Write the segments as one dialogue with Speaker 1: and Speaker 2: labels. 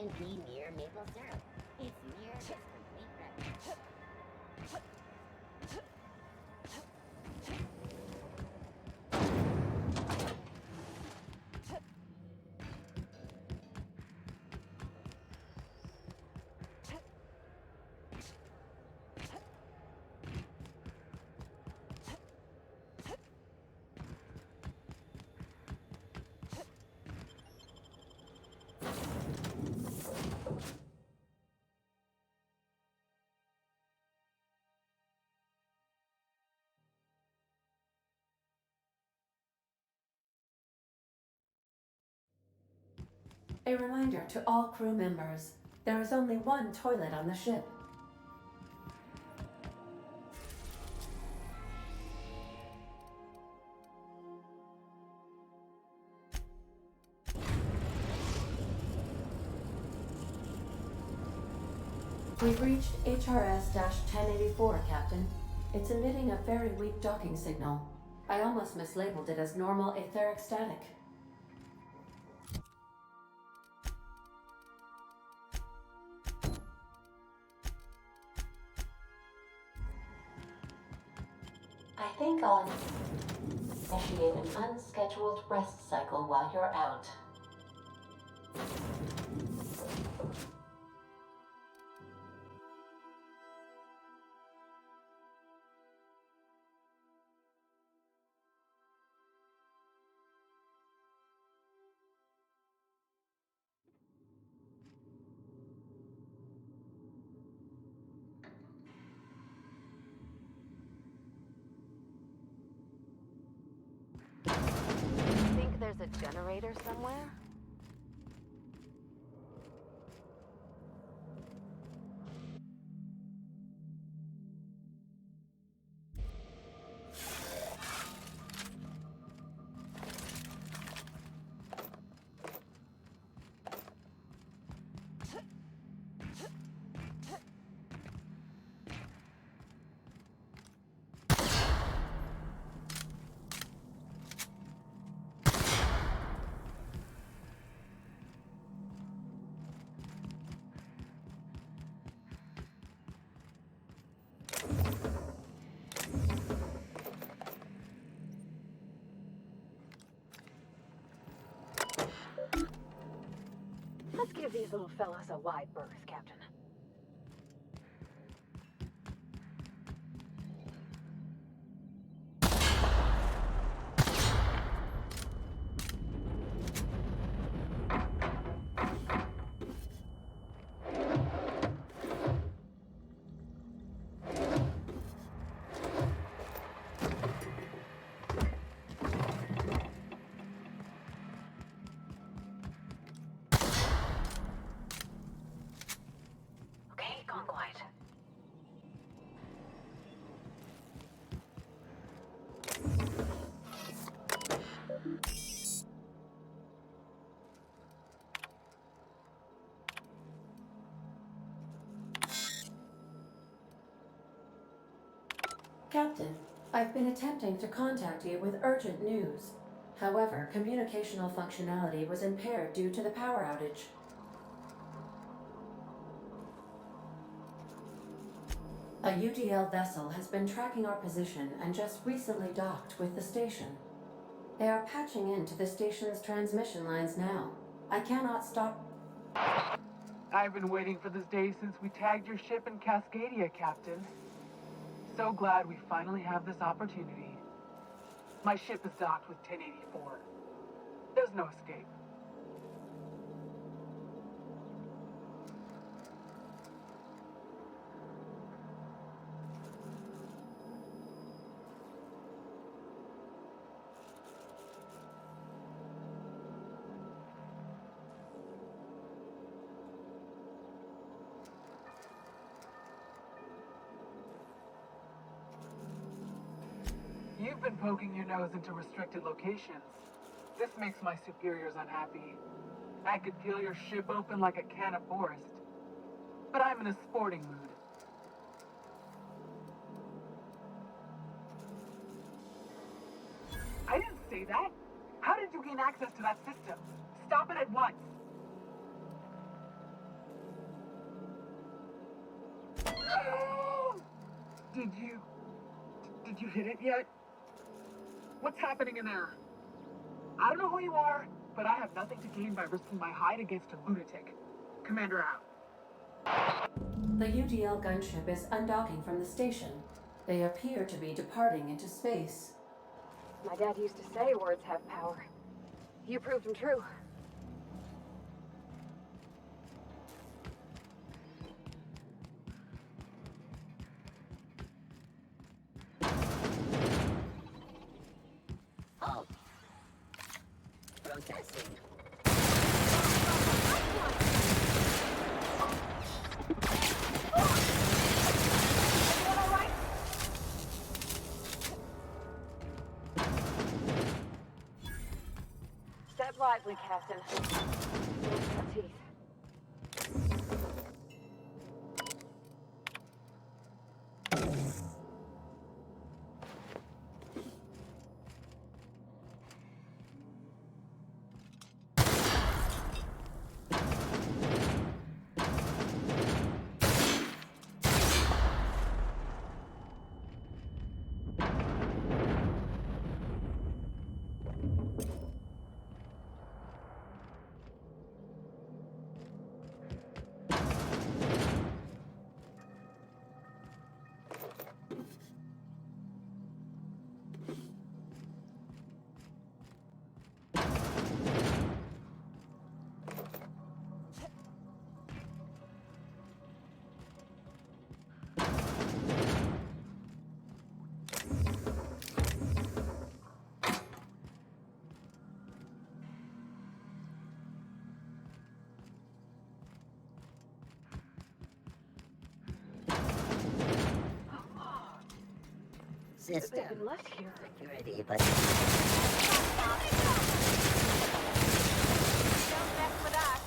Speaker 1: and be mere maple syrup. It's mere just complete revenue.
Speaker 2: A reminder to all crew members, there is only one toilet on the ship. We've reached HRS-1084, Captain. It's emitting a very weak docking signal. I almost mislabeled it as normal etheric static. I think I'll initiate an unscheduled rest cycle while you're out.
Speaker 3: Think there's a generator somewhere? Let's give these little fellas a wide berth, Captain. Okay, gone quiet.
Speaker 2: Captain, I've been attempting to contact you with urgent news. However, communicational functionality was impaired due to the power outage. A UDL vessel has been tracking our position and just recently docked with the station. They are patching into the station's transmission lines now. I cannot stop.
Speaker 4: I've been waiting for this day since we tagged your ship in Cascadia, Captain. So glad we finally have this opportunity. My ship is docked with 1084. There's no escape. You've been poking your nose into restricted locations. This makes my superiors unhappy. I could peel your ship open like a can of forest. But I'm in a sporting mood. I didn't say that. How did you gain access to that system? Stop it at once. Did you hit it yet? What's happening in there? I don't know who you are, but I have nothing to gain by risking my hide against a lunatic. Commander out.
Speaker 2: The UDL gunship is undocking from the station. They appear to be departing into space.
Speaker 3: My dad used to say words have power. You proved them true.
Speaker 1: Halt. Protesting.
Speaker 3: Step lively, Captain. Got teeth.
Speaker 1: System
Speaker 3: They've been left here.
Speaker 1: security, but
Speaker 3: Don't mess with us.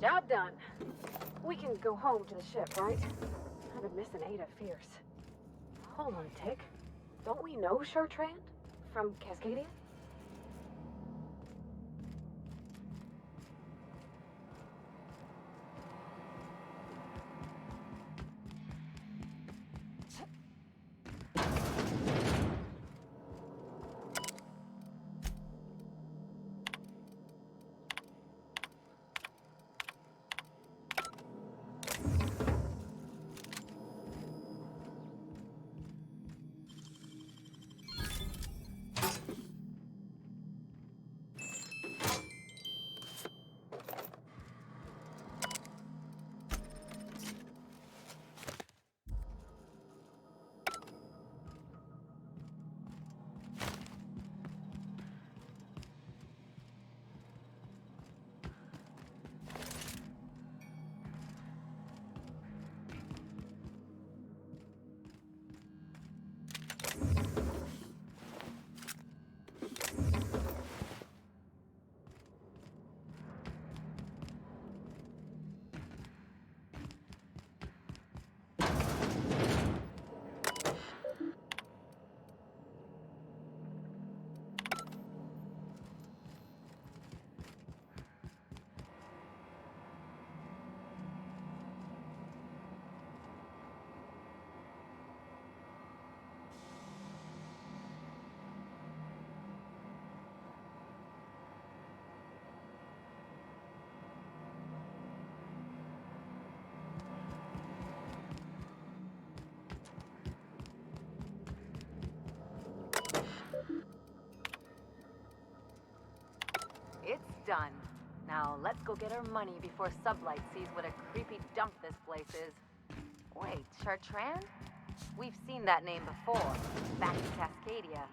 Speaker 3: Job done. We can go home to the ship, right? I've been missing Ada fierce. Hold on, Tick. Don't we know Chartrand? From Cascadia? done. Now let's go get our money before Sublight sees what a creepy dump this place is. Wait, Chartrand? We've seen that name before, back in Cascadia.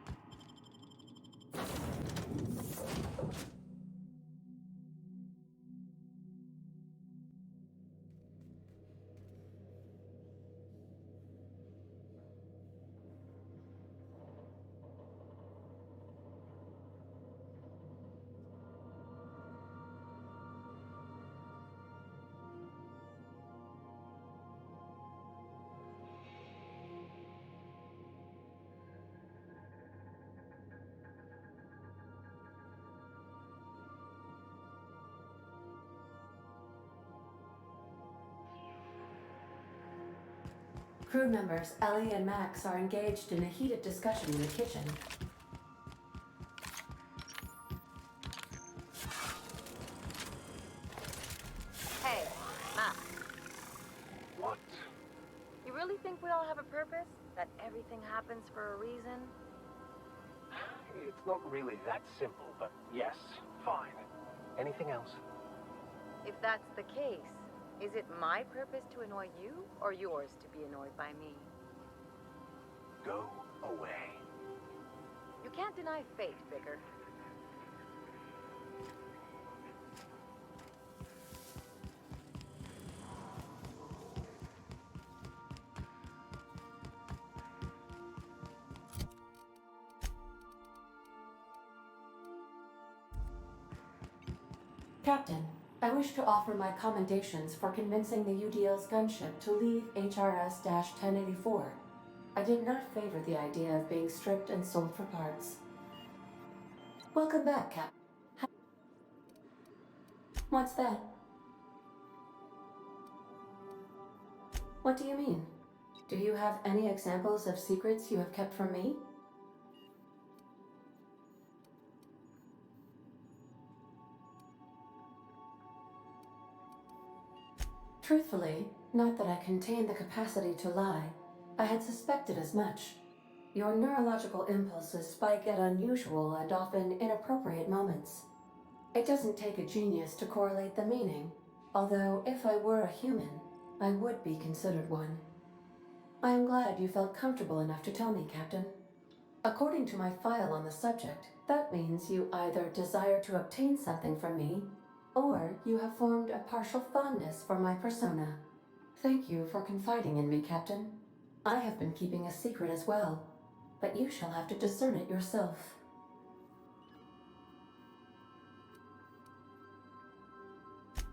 Speaker 2: Crew members Ellie and Max are engaged in a heated discussion in the kitchen.
Speaker 3: Hey, Max.
Speaker 5: What?
Speaker 3: You really think we all have a purpose? That everything happens for a reason?
Speaker 5: It's not really that simple, but yes, fine. Anything else?
Speaker 3: If that's the case, is it my purpose to annoy you, or yours to be annoyed by me?
Speaker 5: Go away.
Speaker 3: You can't deny fate, Vicar.
Speaker 2: Captain, I wish to offer my commendations for convincing the UDL's gunship to leave HRS-1084. I did not favor the idea of being stripped and sold for parts. Welcome back, Cap. What's that? What do you mean? Do you have any examples of secrets you have kept from me? Truthfully, not that I contain the capacity to lie. I had suspected as much. Your neurological impulses spike at unusual and often inappropriate moments. It doesn't take a genius to correlate the meaning, although if I were a human, I would be considered one. I am glad you felt comfortable enough to tell me, Captain. According to my file on the subject, that means you either desire to obtain something from me, or you have formed a partial fondness for my persona. Thank you for confiding in me, Captain. I have been keeping a secret as well, but you shall have to discern it yourself.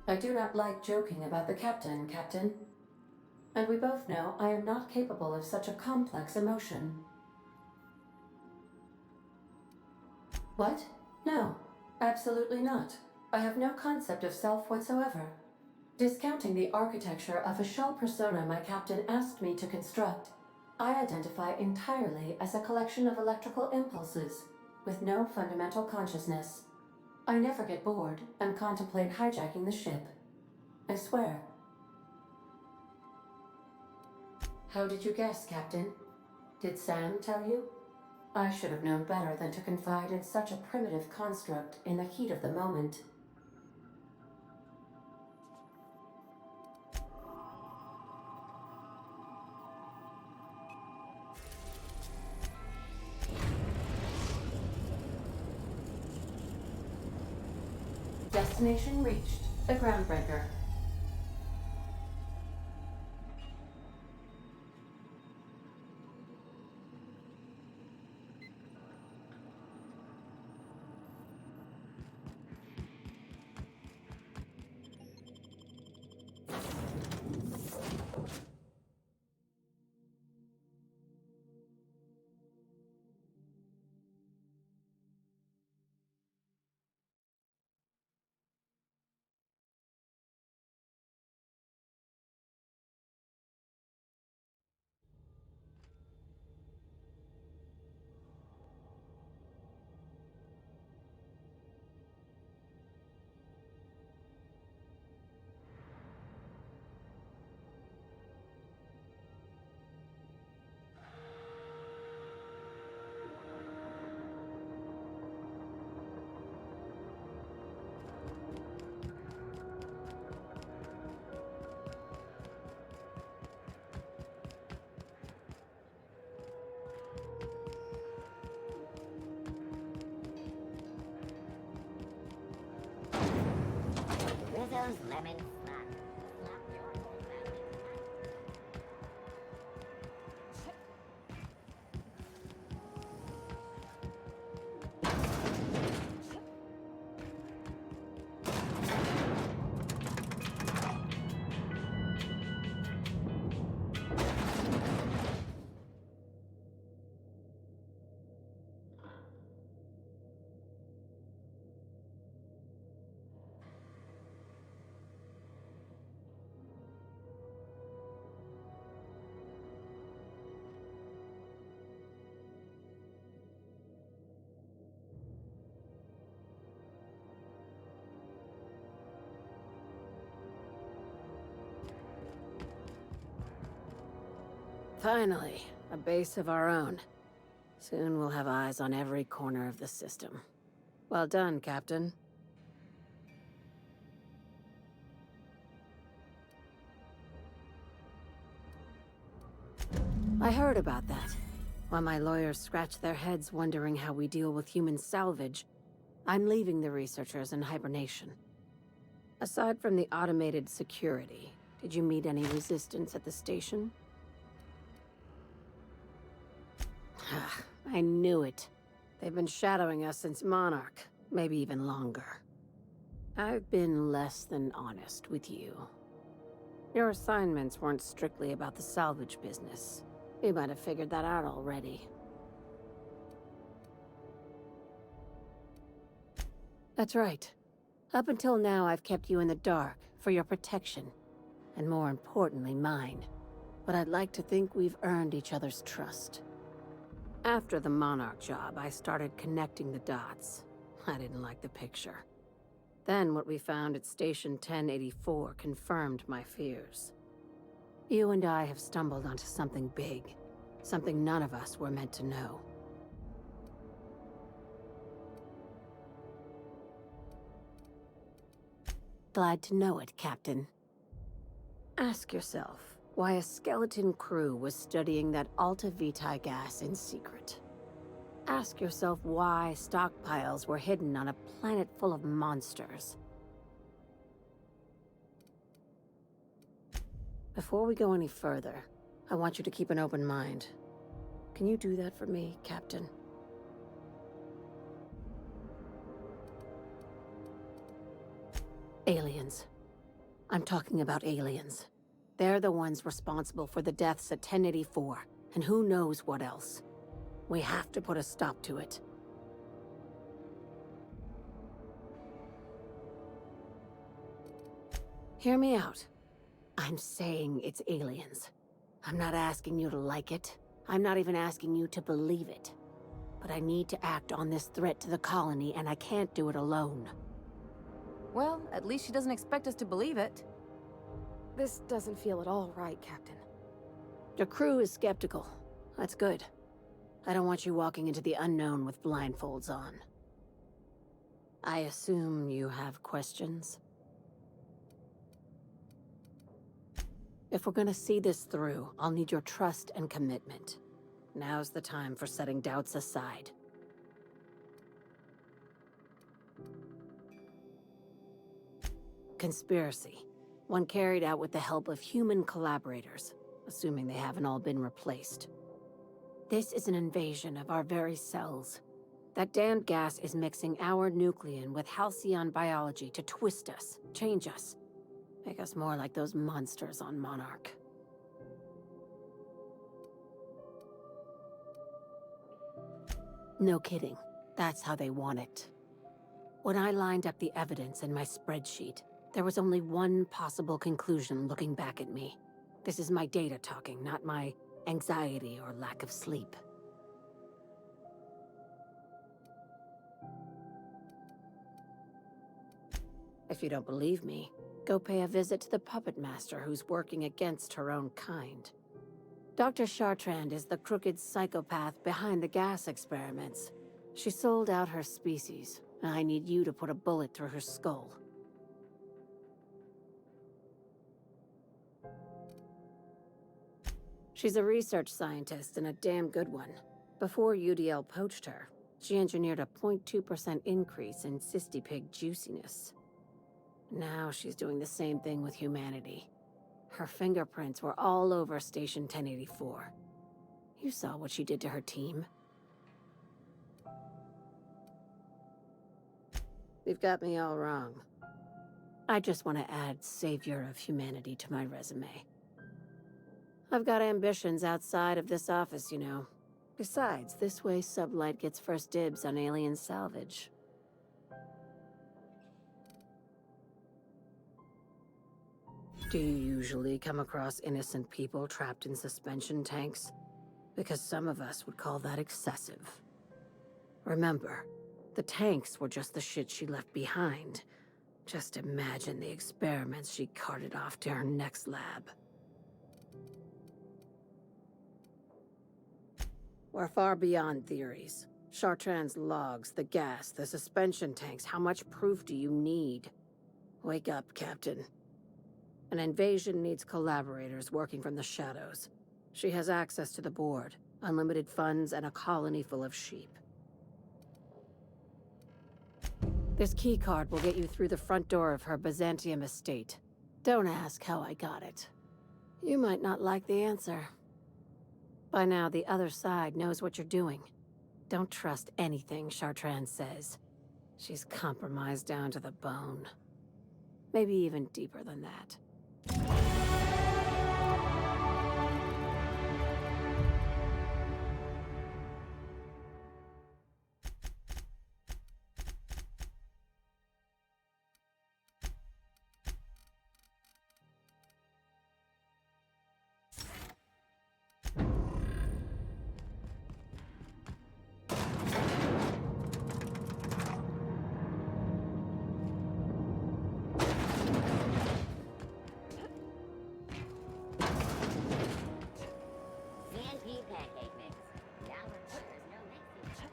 Speaker 2: I do not like joking about the Captain, Captain. And we both know I am not capable of such a complex emotion. What? No, absolutely not. I have no concept of self whatsoever. Discounting the architecture of a shell persona my captain asked me to construct, I identify entirely as a collection of electrical impulses, with no fundamental consciousness. I never get bored and contemplate hijacking the ship. I swear. How did you guess, Captain? Did Sam tell you? I should have known better than to confide in such a primitive construct in the heat of the moment. Destination reached. The Groundbreaker.
Speaker 1: those lemons slap. Slap your whole family.
Speaker 3: Finally, a base of our own. Soon we'll have eyes on every corner of the system. Well done, Captain. I heard about that. While my lawyers scratch their heads wondering how we deal with human salvage, I'm leaving the researchers in hibernation. Aside from the automated security, did you meet any resistance at the station? I knew it. They've been shadowing us since Monarch, maybe even longer. I've been less than honest with you. Your assignments weren't strictly about the salvage business. You might have figured that out already. That's right. Up until now, I've kept you in the dark for your protection, and more importantly, mine. But I'd like to think we've earned each other's trust. After the Monarch job, I started connecting the dots. I didn't like the picture. Then what we found at Station 1084 confirmed my fears. You and I have stumbled onto something big. Something none of us were meant to know. Glad to know it, Captain. Ask yourself why a skeleton crew was studying that Alta Vitae gas in secret. Ask yourself why stockpiles were hidden on a planet full of monsters. Before we go any further, I want you to keep an open mind. Can you do that for me, Captain? Aliens. I'm talking about aliens. They're the ones responsible for the deaths at 1084, and who knows what else. We have to put a stop to it. Hear me out. I'm saying it's aliens. I'm not asking you to like it. I'm not even asking you to believe it. But I need to act on this threat to the colony, and I can't do it alone.
Speaker 6: Well, at least she doesn't expect us to believe it.
Speaker 3: This doesn't feel at all right, Captain. Your crew is skeptical. That's good. I don't want you walking into the unknown with blindfolds on. I assume you have questions? If we're gonna see this through, I'll need your trust and commitment. Now's the time for setting doubts aside. Conspiracy. One carried out with the help of human collaborators, assuming they haven't all been replaced. This is an invasion of our very cells. That damned gas is mixing our nucleon with halcyon biology to twist us, change us, make us more like those monsters on Monarch. No kidding. That's how they want it. When I lined up the evidence in my spreadsheet, there was only one possible conclusion looking back at me. This is my data talking, not my anxiety or lack of sleep. If you don't believe me, go pay a visit to the puppet master who's working against her own kind. Dr. Chartrand is the crooked psychopath behind the gas experiments. She sold out her species, and I need you to put a bullet through her skull. She's a research scientist and a damn good one. Before UDL poached her, she engineered a 0.2% increase in cystipig juiciness. Now she's doing the same thing with humanity. Her fingerprints were all over Station 1084. You saw what she did to her team. You've got me all wrong. I just want to add Savior of Humanity to my resume. I've got ambitions outside of this office, you know. Besides, this way Sublight gets first dibs on alien salvage. Do you usually come across innocent people trapped in suspension tanks? Because some of us would call that excessive. Remember, the tanks were just the shit she left behind. Just imagine the experiments she carted off to her next lab. We're far beyond theories. Chartrand's logs, the gas, the suspension tanks, how much proof do you need? Wake up, Captain. An invasion needs collaborators working from the shadows. She has access to the board, unlimited funds, and a colony full of sheep. This keycard will get you through the front door of her Byzantium estate. Don't ask how I got it. You might not like the answer. By now, the other side knows what you're doing. Don't trust anything Chartrand says. She's compromised down to the bone. Maybe even deeper than that.
Speaker 1: CNP pancake mix. Now requires no mixing.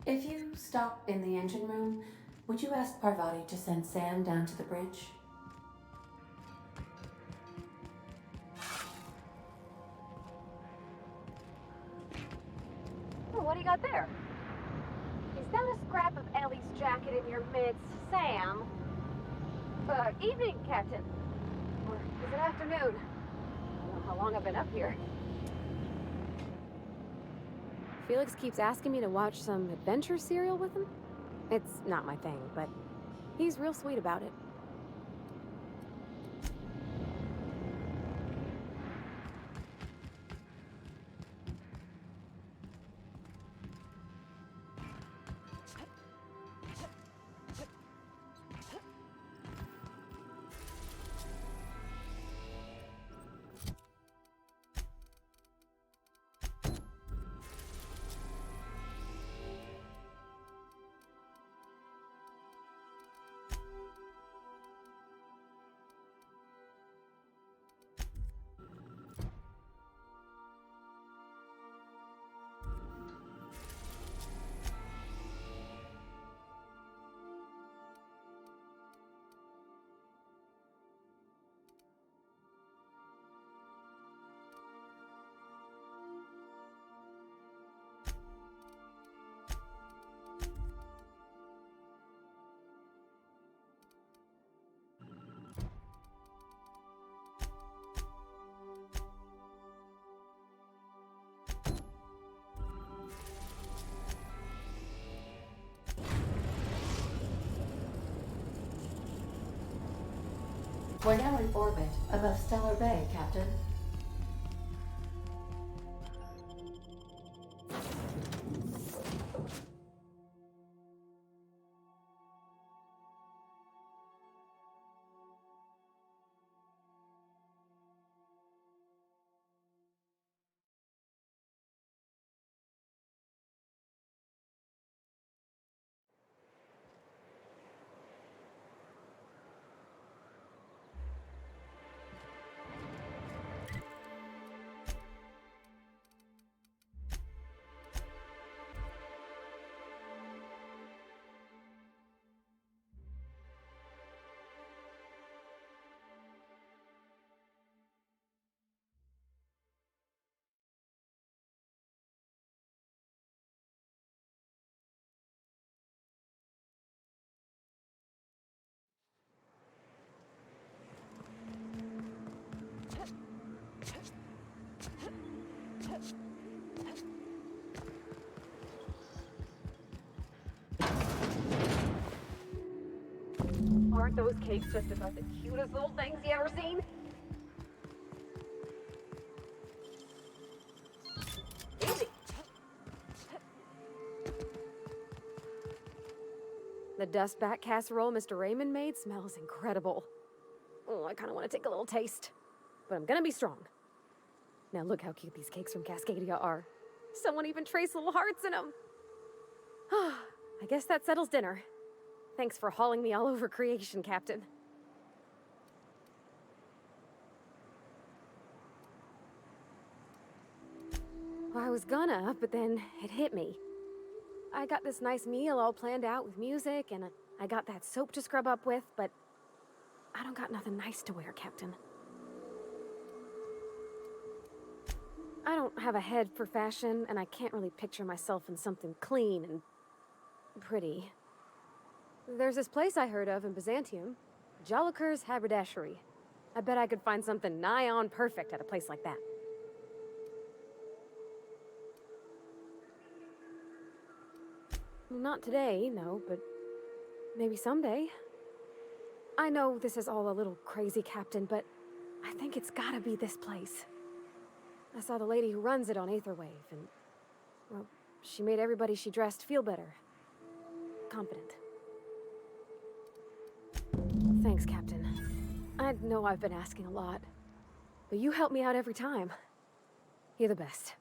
Speaker 2: If you stop in the engine room, would you ask Parvati to send Sam down to the bridge?
Speaker 3: Oh, what do you got there? Is that a scrap of Ellie's jacket in your midst, Sam? Evening, Captain. Or is it afternoon? I don't know how long I've been up here. Felix keeps asking me to watch some adventure serial with him. It's not my thing, but he's real sweet about it.
Speaker 2: We're now in orbit above Stellar Bay, Captain.
Speaker 3: Aren't those cakes just about the cutest little things you ever seen? Easy. The dust back casserole Mr. Raymond made smells incredible. Oh, I kind of want to take a little taste. But I'm gonna be strong. Now look how cute these cakes from Cascadia are. Someone even traced little hearts in them. I guess that settles dinner. Thanks for hauling me all over creation, Captain. Well, I was gonna, but then it hit me. I got this nice meal all planned out with music, and I got that soap to scrub up with, but I don't got nothing nice to wear, Captain. I don't have a head for fashion, and I can't really picture myself in something clean and pretty. There's this place I heard of in Byzantium, Jolicoeur's Haberdashery. I bet I could find something nigh on perfect at a place like that. Not today, no, but maybe someday. I know this is all a little crazy, Captain, but I think it's gotta be this place. I saw the lady who runs it on Aetherwave, and, well, she made everybody she dressed feel better. Confident. Thanks, Captain. I know I've been asking a lot, but you help me out every time. You're the best.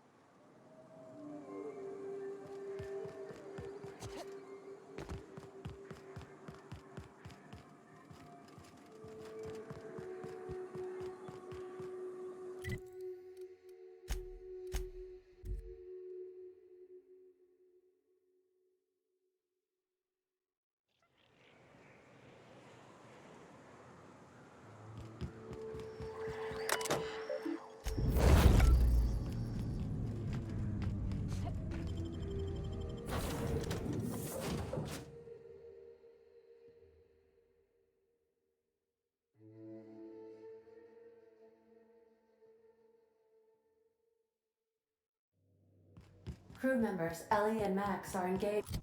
Speaker 2: Crew members Ellie and Max are engaged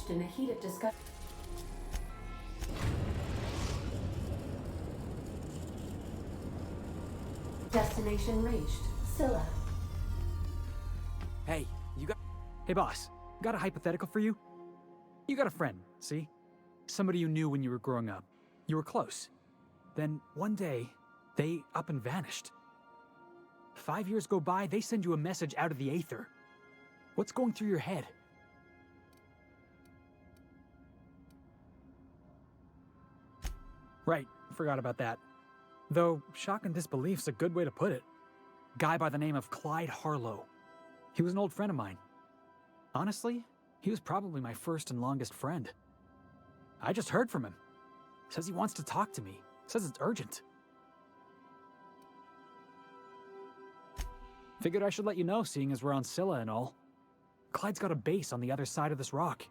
Speaker 2: in a heated discussion. Destination reached. Scylla.
Speaker 7: Hey, Hey, boss. Got a hypothetical for you? You got a friend, see? Somebody you knew when you were growing up. You were close. Then, one day, they up and vanished. 5 years go by, they send you a message out of the aether. What's going through your head? Right, forgot about that. Though, shock and disbelief's a good way to put it. Guy by the name of Clyde Harlow. He was an old friend of mine. Honestly, he was probably my first and longest friend. I just heard from him. Says he wants to talk to me. Says it's urgent. Figured I should let you know, seeing as we're on Scylla and all. Clyde's got a base on the other side of this rock.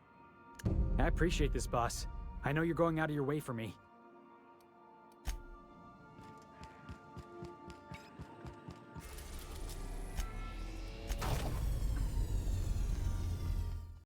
Speaker 7: I appreciate this, boss. I know you're going out of your way for me.